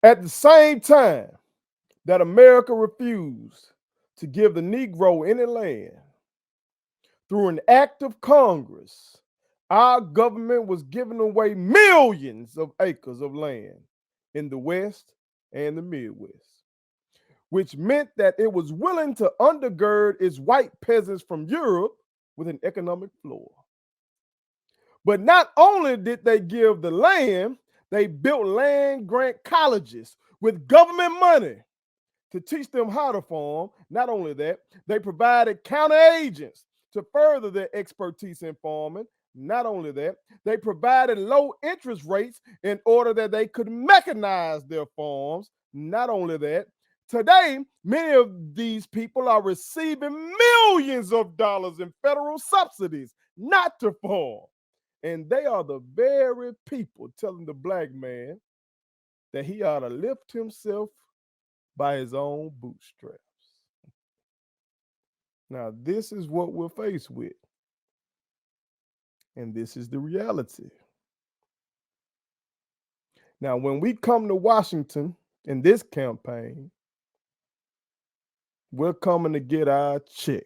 At the same time that America refused to give the Negro any land, through an act of Congress, our government was giving away millions of acres of land in the West and the Midwest, which meant that it was willing to undergird its white peasants from Europe with an economic floor. But not only did they give the land, they built land grant colleges with government money to teach them how to farm. Not only that, they provided county agents to further their expertise in farming. Not only that, they provided low interest rates in order that they could mechanize their farms. Not only that, today, many of these people are receiving millions of dollars in federal subsidies not to farm. And they are the very people telling the black man that he ought to lift himself by his own bootstraps. Now, this is what we're faced with. And this is the reality. Now, when we come to Washington in this campaign, we're coming to get our check.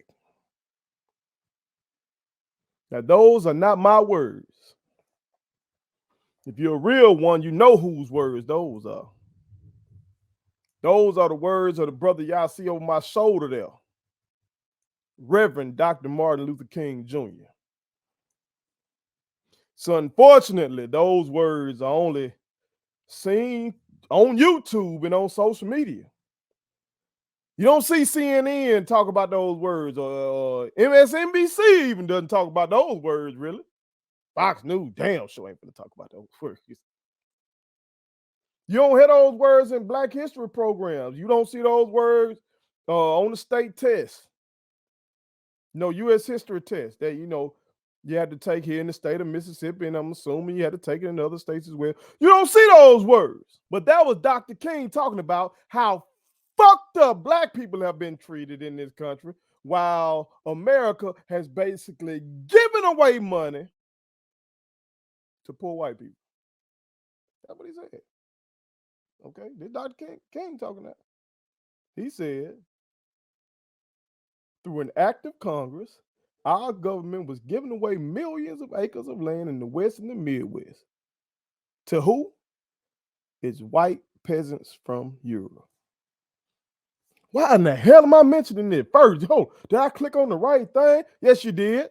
Now, those are not my words. If you're a real one, you know whose words those are. Those are the words of the brother y'all see over my shoulder there, Reverend Dr. Martin Luther King Jr. So unfortunately, those words are only seen on YouTube and on social media. You don't see CNN talk about those words, or MSNBC even doesn't talk about those words, really. Fox News, damn sure ain't gonna talk about those words. You don't hear those words in Black history programs. You don't see those words on the state test. U.S. history test that, you had to take here in the state of Mississippi, and I'm assuming you had to take it in other states as well. You don't see those words. But that was Dr. King talking about how fucked up black people have been treated in this country, while America has basically given away money to poor white people. That's what he said. Okay, this Dr. King talking that. He said, through an act of Congress, our government was giving away millions of acres of land in the West and the Midwest. To who? It's white peasants from Europe. Why in the hell am I mentioning this first? Did I click on the right thing? Yes, you did.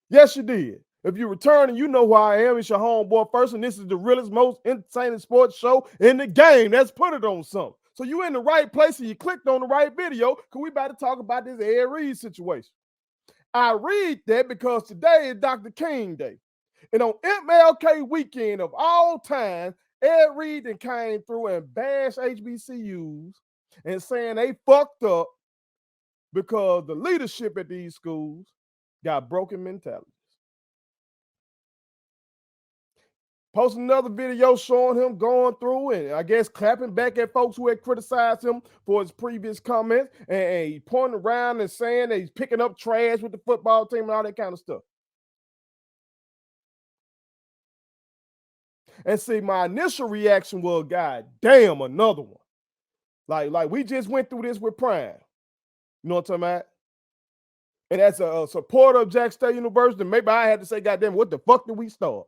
Yes, you did. If you're returning, you know who I am. It's your homeboy first, and this is the realest, most entertaining sports show in the game. Let's put it on something. So you in the right place and you clicked on the right video, because we about to talk about this Ed Reed situation. I read that because today is Dr. King Day. And on MLK weekend of all time, Ed Reed came through and bashed HBCUs and saying they fucked up because the leadership at these schools got broken mentalities. Posted another video showing him going through and I guess clapping back at folks who had criticized him for his previous comments, and he pointing around and saying that he's picking up trash with the football team and all that kind of stuff. And see, my initial reaction was, God damn, another one. Like we just went through this with Prime. You know what I'm talking about? And as a supporter of Jack State University, maybe I had to say, God damn, what the fuck did we start?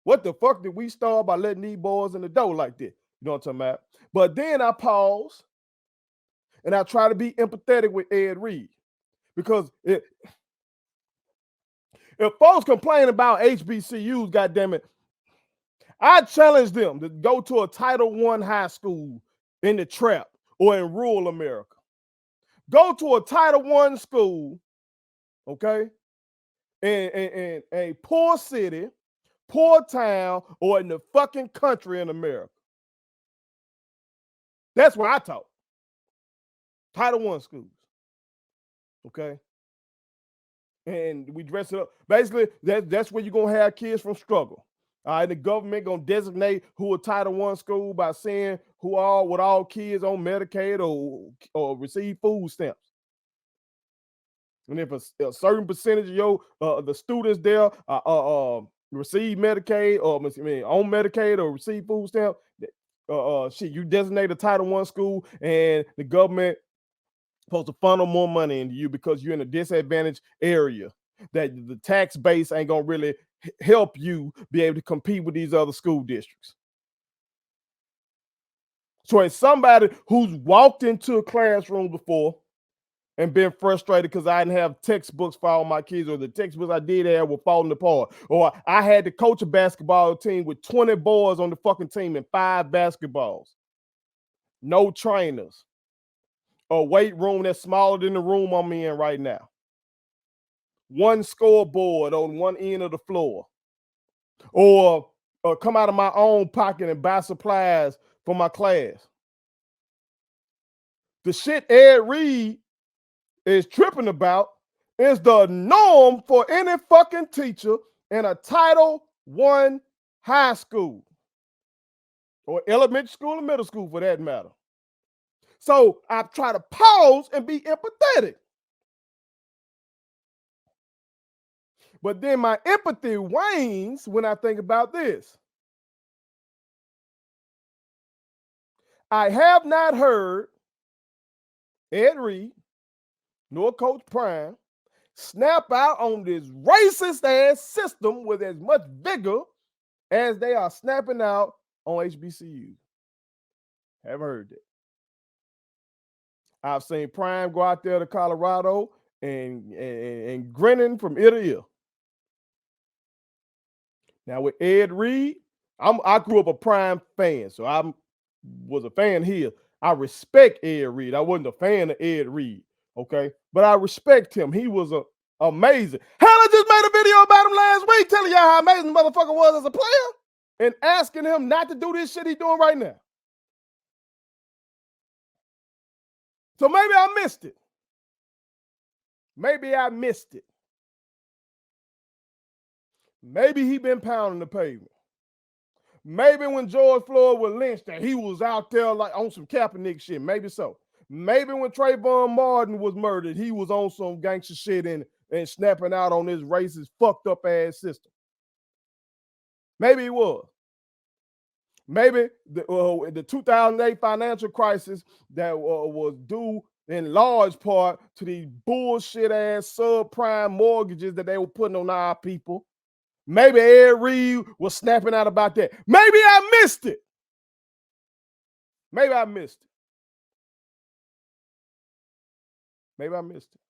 What the fuck did we start by letting these boys in the door like this? You know what I'm talking about? But then I pause and I try to be empathetic with Ed Reed, because if folks complain about HBCUs, goddamn it, I challenge them to go to a Title I high school in the trap or in rural America. Go to a Title I school, okay, in a poor city, poor town, or in the fucking country in America. That's where I taught. Title I schools. Okay. And we dress it up. Basically, that's where you're going to have kids from struggle. All right, the government going to designate who a Title I school by saying what all kids on Medicaid or receive food stamps. And if a certain percentage of the students there receive Medicaid or on Medicaid or receive food stamp, shit, you designate a Title I school and the government supposed to funnel more money into you because you're in a disadvantaged area that the tax base ain't gonna really help you be able to compete with these other school districts. So as somebody who's walked into a classroom before and been frustrated because I didn't have textbooks for all my kids, or the textbooks I did have were falling apart, or I had to coach a basketball team with 20 boys on the fucking team and 5 basketballs, no trainers, a weight room that's smaller than the room I'm in right now, one scoreboard on one end of the floor, or come out of my own pocket and buy supplies for my class. The shit Ed Reed is tripping about is the norm for any fucking teacher in a Title I high school or elementary school or middle school for that matter. So I try to pause and be empathetic. But then my empathy wanes when I think about this. I have not heard Ed Reed nor Coach Prime snap out on this racist ass system with as much vigor as they are snapping out on HBCUs. Haven't heard that. I've seen Prime go out there to Colorado and grinning from ear to ear. Now with Ed Reed, I grew up a Prime fan, so I was a fan here. I respect Ed Reed. I wasn't a fan of Ed Reed, okay? But I respect him. He was amazing. Hell, I just made a video about him last week telling y'all how amazing the motherfucker was as a player and asking him not to do this shit he's doing right now. So maybe I missed it. Maybe I missed it. Maybe he been pounding the pavement. Maybe when George Floyd was lynched, that he was out there like on some Kaepernick shit. Maybe so. Maybe when Trayvon Martin was murdered, he was on some gangster shit and snapping out on this racist, fucked up ass system. Maybe he was. Maybe the 2008 financial crisis that was due in large part to these bullshit ass subprime mortgages that they were putting on our people. Maybe Ed Reed was snapping out about that. Maybe I missed it. Maybe I missed it. Maybe I missed it.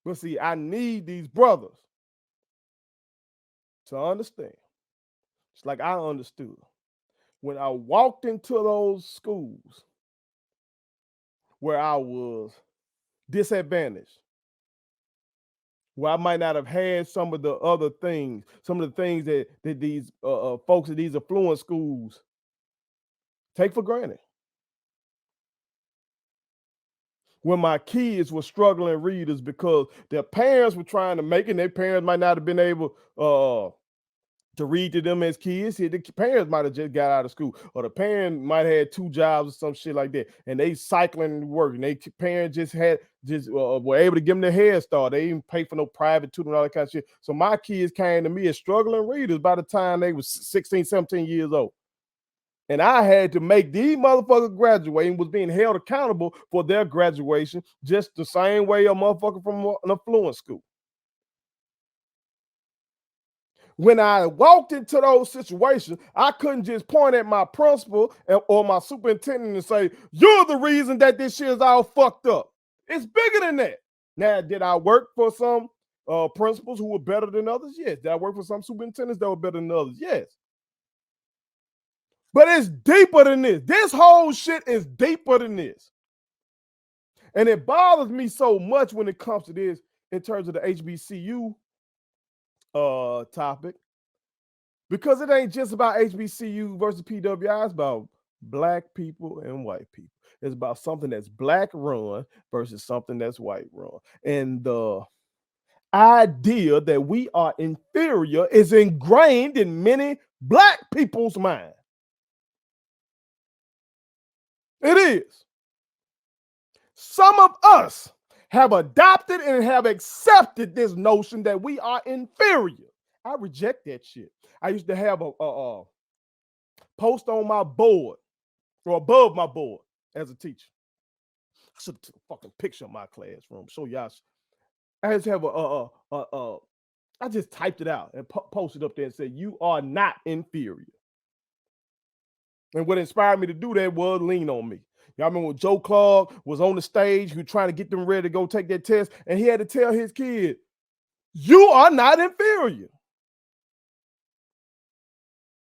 But see, I need these brothers to understand. It's like I understood. When I walked into those schools where I was disadvantaged, where I might not have had some of the other things, some of the things that these folks at these affluent schools take for granted. When my kids were struggling readers because their parents were trying to make it, and their parents might not have been able to read to them as kids. The parents might have just got out of school, or the parent might have had 2 jobs or some shit like that, and they cycling to work, and they parents just were able to give them their head start. They didn't pay for no private tutoring, all that kind of shit. So my kids came to me as struggling readers by the time they was 16, 17 years old. And I had to make these motherfuckers graduate and was being held accountable for their graduation just the same way a motherfucker from an affluent school. When I walked into those situations, I couldn't just point at my principal or my superintendent and say, "You're the reason that this shit is all fucked up." It's bigger than that. Now, did I work for some principals who were better than others? Yes. Did I work for some superintendents that were better than others? Yes. But it's deeper than this. This whole shit is deeper than this. And it bothers me so much when it comes to this in terms of the HBCU topic, because it ain't just about HBCU versus PWI. It's about black people and white people. It's about something that's black run versus something that's white run. And the idea that we are inferior is ingrained in many black people's mind. It is. Some of us have adopted and have accepted this notion that we are inferior. I reject that shit. I used to have a post on my board or above my board as a teacher. I should have took a fucking picture of my classroom. Show y'all. I just have I just typed it out and posted up there and said, "You are not inferior." And what inspired me to do that was lean on me. Y'all remember when Joe Clark was on the stage, who trying to get them ready to go take that test, and he had to tell his kid, "You are not inferior."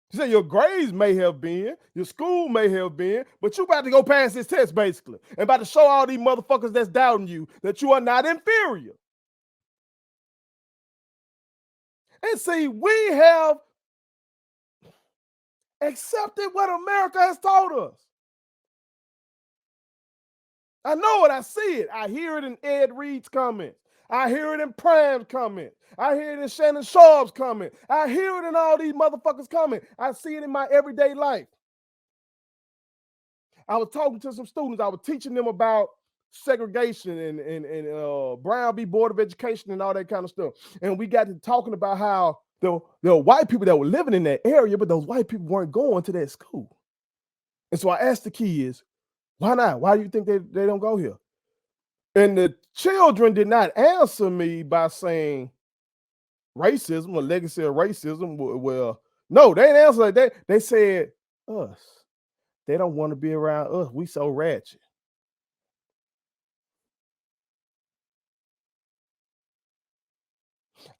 He said your grades may have been, your school may have been, but you about to go pass this test, basically, and about to show all these motherfuckers that's doubting you that you are not inferior. And see, we have accepted what America has taught us. I know it. I see it. I hear it in Ed Reed's comments. I hear it in Prime's comment. I hear it in Shannon Sharp's comment. I hear it in all these motherfuckers' comment. I see it in my everyday life. I was talking to some students. I was teaching them about segregation and Brown v. Board of Education and all that kind of stuff. And we got to talking about how there were white people that were living in that area, but those white people weren't going to that school. And so I asked the kids, why not? Why do you think they don't go here? And the children did not answer me by saying racism or legacy of racism. Well, no, they didn't answer like that. They said us. They don't want to be around us. We so ratchet.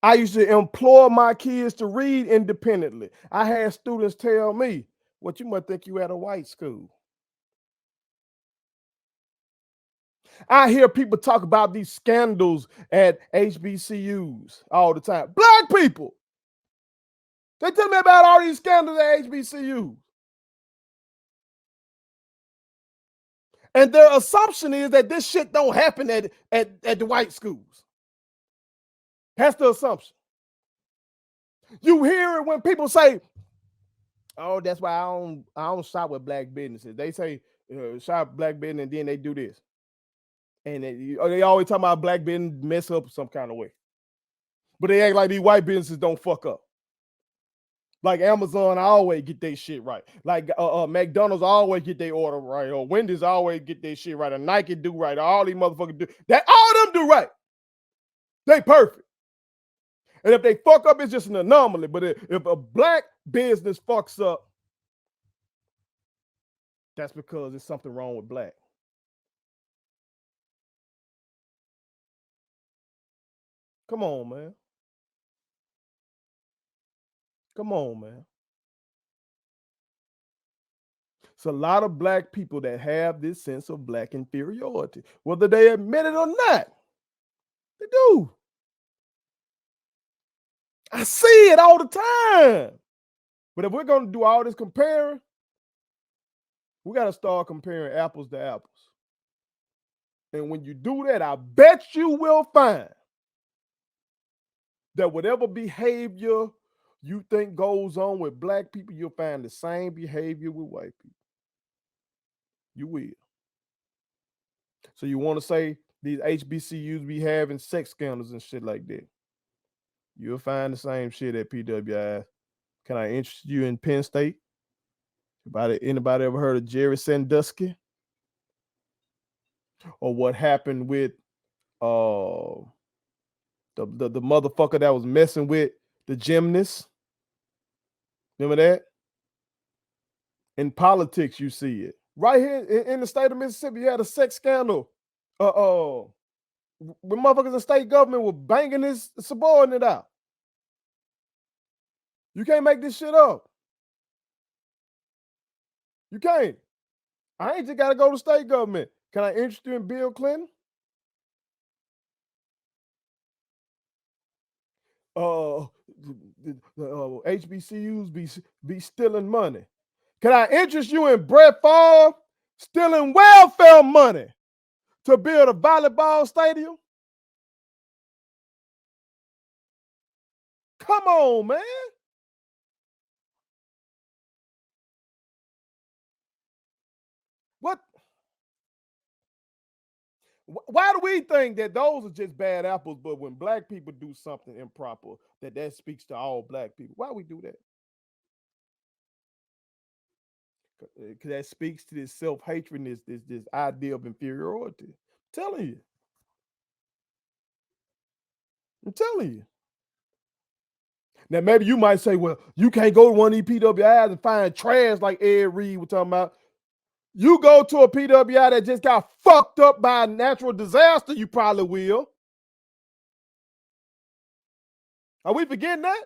I used to implore my kids to read independently. I had students tell me, "What, you must think you at a white school." I hear people talk about these scandals at HBCUs all the time. Black people. They tell me about all these scandals at HBCUs. And their assumption is that this shit don't happen at the white schools. That's the assumption. You hear it when people say, "Oh, that's why I don't shop with black businesses." They say shop black business, and then they do this, and they always talk about black business mess up some kind of way, but they act like these white businesses don't fuck up. Like Amazon always get their shit right. Like McDonald's always get their order right, or Wendy's always get their shit right, or Nike do right, or all these motherfuckers do that. All of them do right. They perfect. And if they fuck up, it's just an anomaly. But if a black business fucks up, that's because there's something wrong with black. Come on, man. Come on, man. It's a lot of black people that have this sense of black inferiority, whether they admit it or not. They do. I see it all the time. But if we're going to do all this comparing, we got to start comparing apples to apples. And when you do that, I bet you will find that whatever behavior you think goes on with black people, you'll find the same behavior with white people. You will. So you want to say these HBCUs be having sex scandals and shit like that. You'll find the same shit at PWI. Can I interest you in Penn State? Anybody ever heard of Jerry Sandusky? Or what happened with uh the motherfucker that was messing with the gymnast? Remember that? In politics, you see it. Right here in the state of Mississippi, you had a sex scandal. When motherfuckers in state government were banging his subordinate out. You can't make this shit up. You can't. I ain't just got to go to state government. Can I interest you in Bill Clinton? HBCUs be stealing money. Can I interest you in Brett Favre stealing welfare money to build a volleyball stadium? Come on, man. What Why do we think that those are just bad apples, but when black people do something improper, that speaks to all black people? Why we do that? Because that speaks to this self-hatred, this idea of inferiority. I'm telling you. I'm telling you. Now, maybe you might say, well, you can't go to one of these PWIs and find trash like Ed Reed was talking about. You go to a PWI that just got fucked up by a natural disaster, you probably will. Are we forgetting that?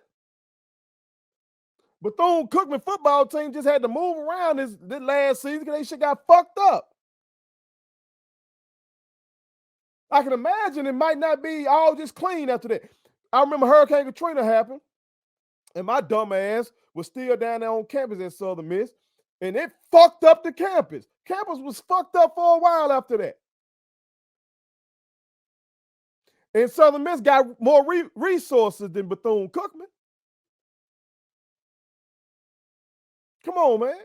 Bethune-Cookman football team just had to move around this last season because they shit got fucked up. I can imagine it might not be all just clean after that. I remember Hurricane Katrina happened, and my dumb ass was still down there on campus at Southern Miss, and it fucked up the campus. Campus was fucked up for a while after that. And Southern Miss got more resources than Bethune-Cookman. Come on, man.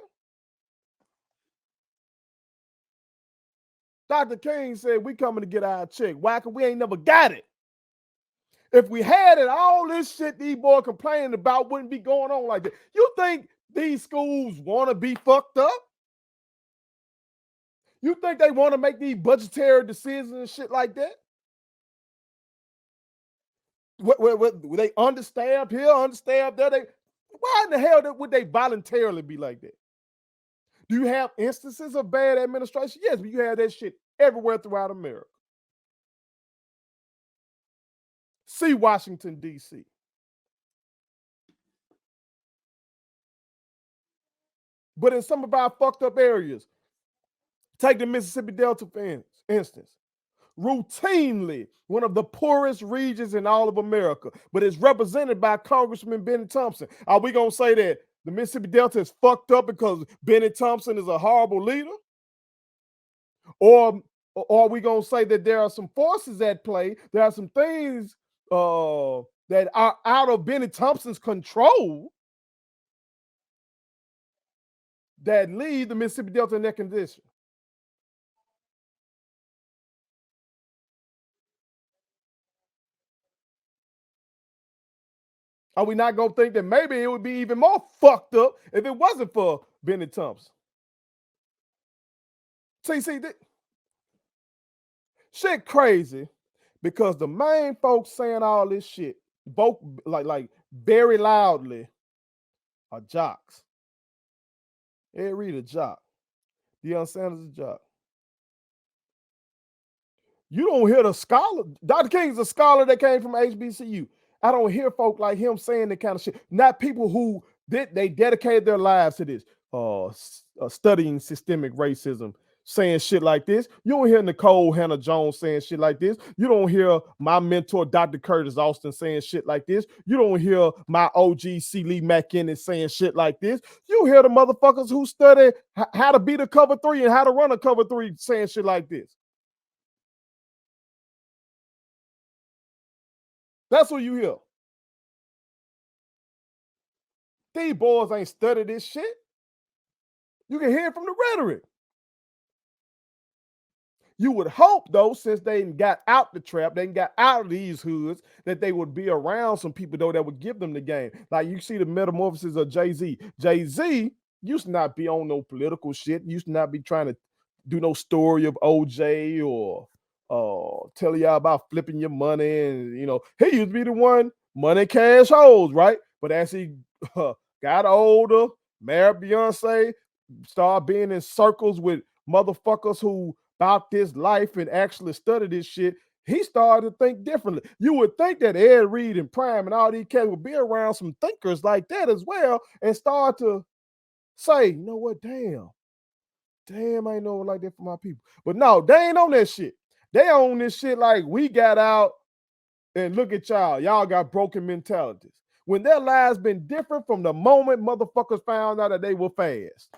Dr. King said, we coming to get our check. Why? Because we ain't never got it. If we had it, all this shit these boys complaining about wouldn't be going on like that. You think these schools want to be fucked up? You think they want to make these budgetary decisions and shit like that? What they understaffed here, understaffed there? Why in the hell would they voluntarily be like that? Do you have instances of bad administration? Yes, but you have that shit everywhere throughout America. See Washington, D.C. But in some of our fucked up areas, take the Mississippi Delta for instance, routinely one of the poorest regions in all of America, but it's represented by Congressman Benny Thompson. Are we going to say that the Mississippi Delta is fucked up because Benny Thompson is a horrible leader? Or are we going to say that there are some forces at play? There are some things that are out of Benny Thompson's control that lead the Mississippi Delta in that condition? Are we not going to think that maybe it would be even more fucked up if it wasn't for Benny Thompson? See, shit crazy because the main folks saying all this shit, both like very loudly, are jocks. Ed Reed a jock. Deion Sanders a jock. You don't hear the scholar. Dr. King's a scholar that came from HBCU. I don't hear folk like him saying that kind of shit. Not people who they dedicated their lives to this, studying systemic racism, saying shit like this. You don't hear Nicole Hannah Jones saying shit like this. You don't hear my mentor, Dr. Curtis Austin, saying shit like this. You don't hear my OG C. Lee McKinnon saying shit like this. You hear the motherfuckers who study how to beat a cover three and how to run a cover three saying shit like this. That's what you hear. These boys ain't studied this shit. You can hear it from the rhetoric. You would hope, though, since they got out the trap, they got out of these hoods, that they would be around some people, though, that would give them the game. Like you see the metamorphosis of Jay-Z. Jay-Z used to not be on no political shit, used to not be trying to do no story of OJ or tell y'all about flipping your money. And, he used to be the one, money, cash, hoes, right? But as he got older, married Beyonce, started being in circles with motherfuckers who about this life and actually study this shit, he started to think differently. You would think that Ed Reed and Prime and all these cats would be around some thinkers like that as well and start to say, you know what, damn, I ain't know it like that for my people. But no, they ain't on that shit. They own this shit like we got out and look at y'all. Y'all got broken mentalities. When their lives been different from the moment motherfuckers found out that they were fast.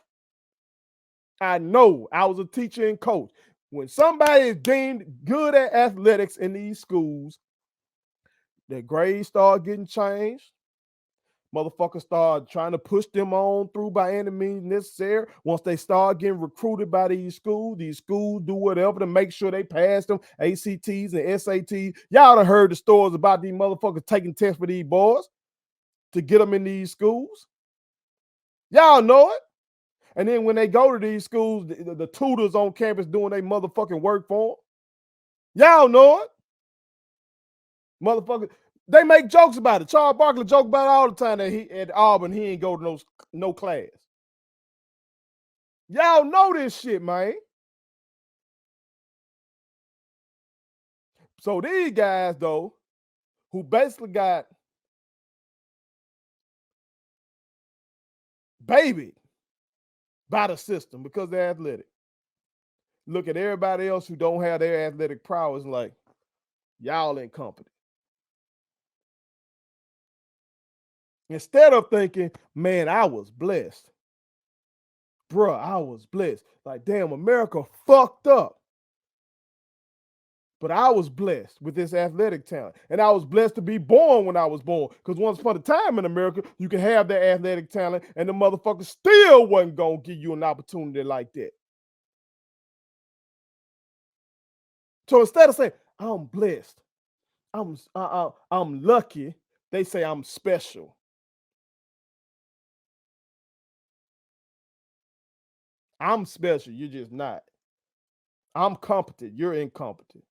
I know. I was a teacher and coach. When somebody is deemed good at athletics in these schools, their grades start getting changed. Motherfuckers start trying to push them on through by any means necessary. Once they start getting recruited by these schools do whatever to make sure they pass them ACTs and SATs. Y'all done heard the stories about these motherfuckers taking tests for these boys to get them in these schools. Y'all know it. And then when they go to these schools, the tutors on campus doing their motherfucking work for them. Y'all know it. Motherfuckers, they make jokes about it. Charles Barkley joke about it all the time that he at Auburn, he ain't go to no class. Y'all know this shit, man. So these guys, though, who basically got babied by the system because they're athletic, look at everybody else who don't have their athletic prowess like, y'all incompetent. Instead of thinking, man, I was blessed. Bruh, I was blessed. Like, damn, America fucked up. But I was blessed with this athletic talent. And I was blessed to be born when I was born. Because once upon a time in America, you can have that athletic talent and the motherfucker still wasn't going to give you an opportunity like that. So instead of saying, I'm blessed, I'm lucky, they say I'm special. I'm special, you're just not. I'm competent, you're incompetent.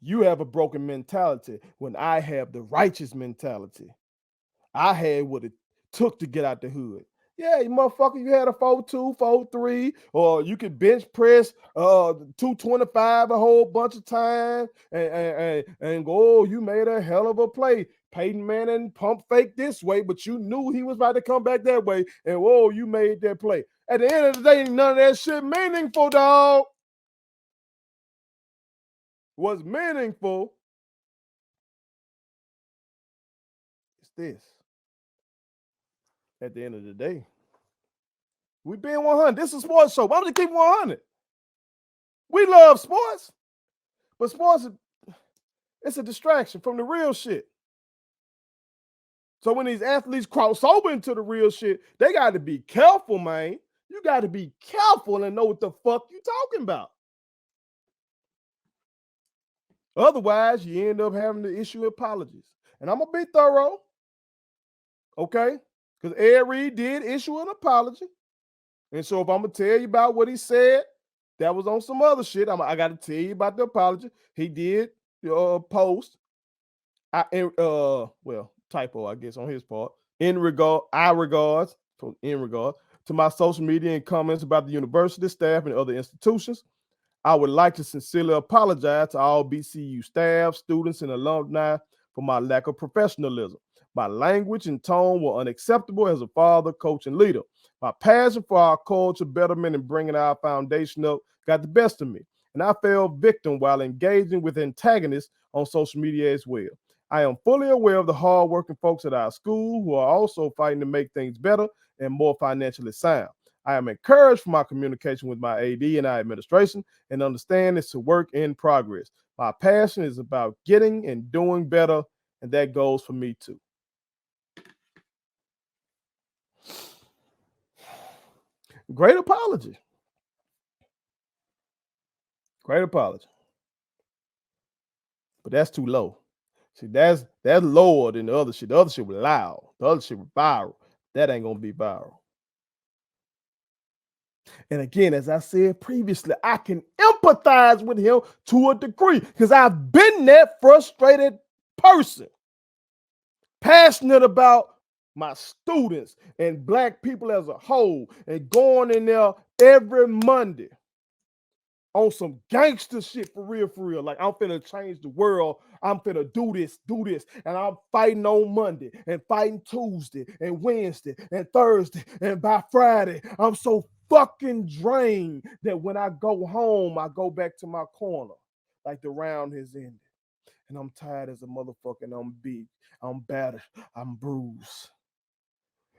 You have a broken mentality when I have the righteous mentality. I had what it took to get out the hood. Yeah, you motherfucker, you had a 4.2, 4.3, or you could bench press 225 a whole bunch of times and go, oh, you made a hell of a play. Peyton Manning pump fake this way, but you knew he was about to come back that way, and whoa, you made that play. At the end of the day, none of that shit meaningful, dog. What's meaningful is this. At the end of the day, we being 100. This is a sports show. Why don't you keep 100? We love sports, but sports, it's a distraction from the real shit. So when these athletes cross over into the real shit, they got to be careful, man. You got to be careful and know what the fuck you talking about. Otherwise, you end up having to issue apologies. And I'm going to be thorough, okay? Because Ed Reed did issue an apology. And so if I'm going to tell you about what he said, that was on some other shit. I got to tell you about the apology. He did post, well, typo, I guess, on his part. In regard to my social media and comments about the university staff and other institutions, I would like to sincerely apologize to all BCU staff, students, and alumni for my lack of professionalism. My language and tone were unacceptable as a father, coach, and leader. My passion for our culture betterment and bringing our foundation up got the best of me, and I fell victim while engaging with antagonists on social media as well. I am fully aware of the hardworking folks at our school who are also fighting to make things better and more financially sound. I am encouraged for my communication with my AD and our administration and understand it's a work in progress. My passion is about getting and doing better, and that goes for me too. Great apology. Great apology. But that's too low. See, that's lower than the other shit. The other shit was loud. The other shit was viral. That ain't gonna be viral. And again, as I said previously, I can empathize with him to a degree because I've been that frustrated person, passionate about my students and Black people as a whole, and going in there every Monday on some gangster shit for real. Like, I'm finna change the world. I'm finna do this. And I'm fighting on Monday and fighting Tuesday and Wednesday and Thursday. And by Friday, I'm so fucking drained that when I go home, I go back to my corner. Like the round has ended. And I'm tired as a motherfucker, and I'm beat. I'm battered. I'm bruised.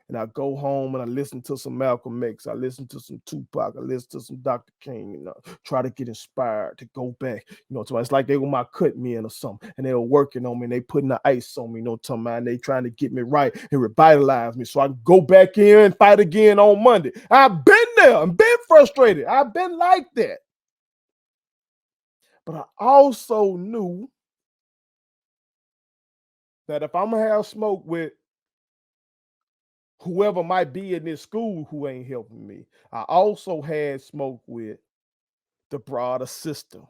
and I go home and I listen to some Malcolm X, I listen to some Tupac, I listen to some Dr. King, try to get inspired to go back. So it's like they were my cut men or something, and they were working on me, and they putting the ice on me, talking about, and they trying to get me right and revitalize me so I can go back in and fight again on Monday. I've been there and been frustrated. I've been like that. But I also knew that if I'm gonna have smoke with whoever might be in this school who ain't helping me, I also had smoke with the broader system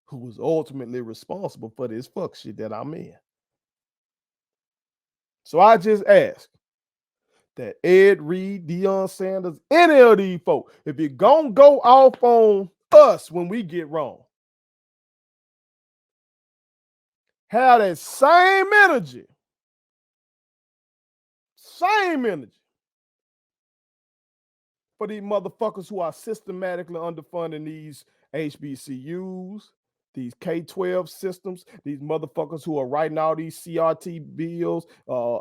who was ultimately responsible for this fuck shit that I'm in. So I just ask that Ed Reed, Deion Sanders, any of these folks, if you're gonna go off on us when we get wrong, have that same energy for these motherfuckers who are systematically underfunding these HBCUs, these K-12 systems, these motherfuckers who are writing all these CRT bills,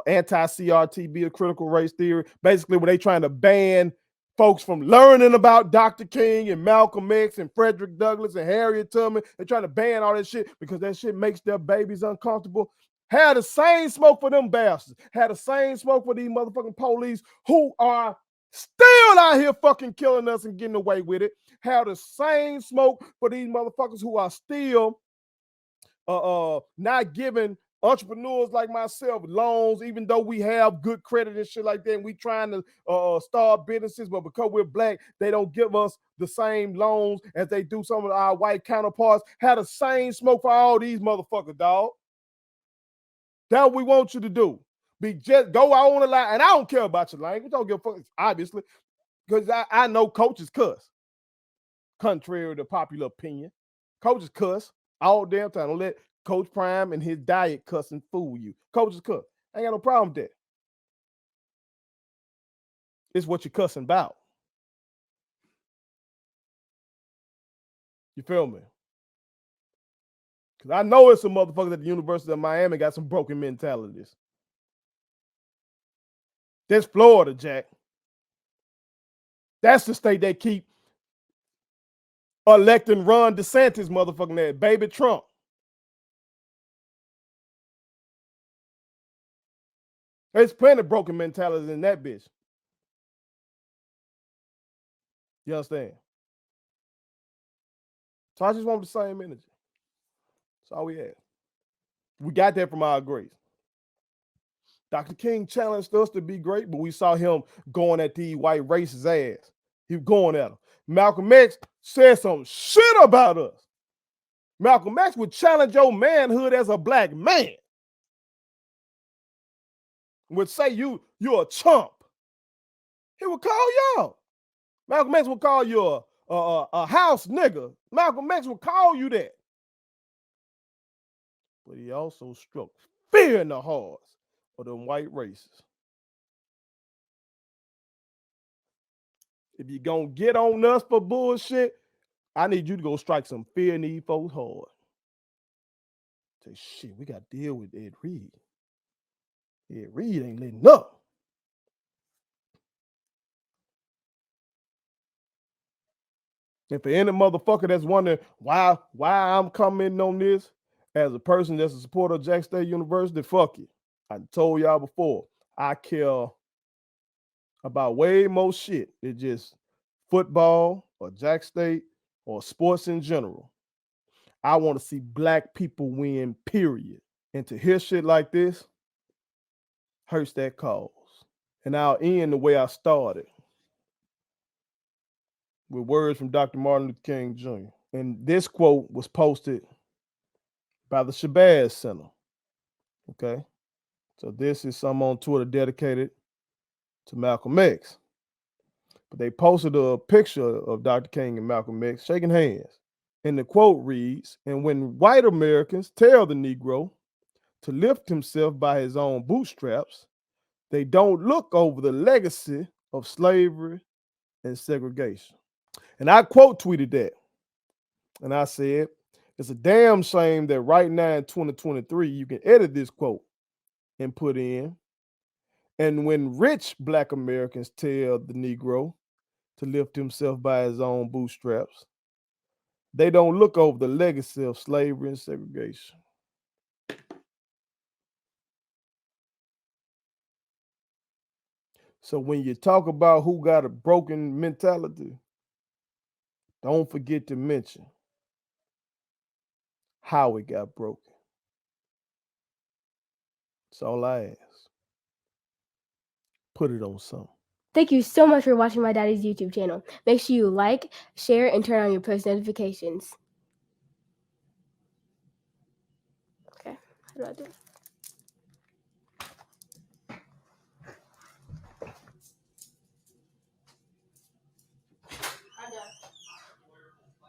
anti-CRT bill, critical race theory, basically where they trying to ban folks from learning about Dr. King and Malcolm X and Frederick Douglass and Harriet Tubman. They're trying to ban all that shit because that shit makes their babies uncomfortable. Had the same smoke for them bastards. Had the same smoke for these motherfucking police who are still out here fucking killing us and getting away with it. Have the same smoke for these motherfuckers who are still not giving entrepreneurs like myself loans, even though we have good credit and shit like that, and we trying to start businesses, but because we're black, they don't give us the same loans as they do some of our white counterparts. Have the same smoke for all these motherfuckers, dog. That's what we want you to do. Just go out on the line, and I don't care about your language. I don't give a fuck, obviously, because I know coaches cuss, contrary to popular opinion. Coaches cuss all damn time. Don't let Coach Prime and his diet cussing fool you. Coaches cuss. I ain't got no problem with that. It's what you're cussing about. You feel me? Because I know it's some motherfuckers at the University of Miami got some broken mentalities. That's Florida, Jack. That's the state they keep electing Ron DeSantis, motherfucking that baby Trump. There's plenty of broken mentalities in that bitch. You understand? So I just want the same energy. That's all we had. We got that from our greats. Dr. King challenged us to be great, but we saw him going at these white racist ass. He was going at them. Malcolm X said some shit about us. Malcolm X would challenge your manhood as a black man. Would say you're a chump. He would call y'all. Malcolm X would call you a house nigga. Malcolm X would call you that. But he also struck fear in the hearts of them white racists. If you're going to get on us for bullshit, I need you to go strike some fear in these folks hard. Say, shit, we got to deal with Ed Reed. Ed Reed ain't letting up. And for any motherfucker that's wondering why I'm commenting on this as a person that's a supporter of Jack State University, fuck you. I told y'all before, I care about way more shit than just football or Jack State or sports in general. I want to see black people win, period. And to hear shit like this hurts that cause. And I'll end the way I started, with words from Dr. Martin Luther King Jr. And this quote was posted by the Shabazz Center. Okay. So this is some on Twitter dedicated to Malcolm X. But they posted a picture of Dr. King and Malcolm X shaking hands. And the quote reads, "And when white Americans tell the Negro to lift himself by his own bootstraps, they don't look over the legacy of slavery and segregation." And I quote tweeted that. And I said, it's a damn shame that right now in 2023, you can edit this quote and put in, And when rich Black Americans tell the Negro to lift himself by his own bootstraps, they don't look over the legacy of slavery and segregation. So when you talk about who got a broken mentality, don't forget to mention how it got broken. That's all I ask. Put it on something. Thank you so much for watching my daddy's YouTube channel. Make sure you like, share, and turn on your post notifications. Okay, how do I do it?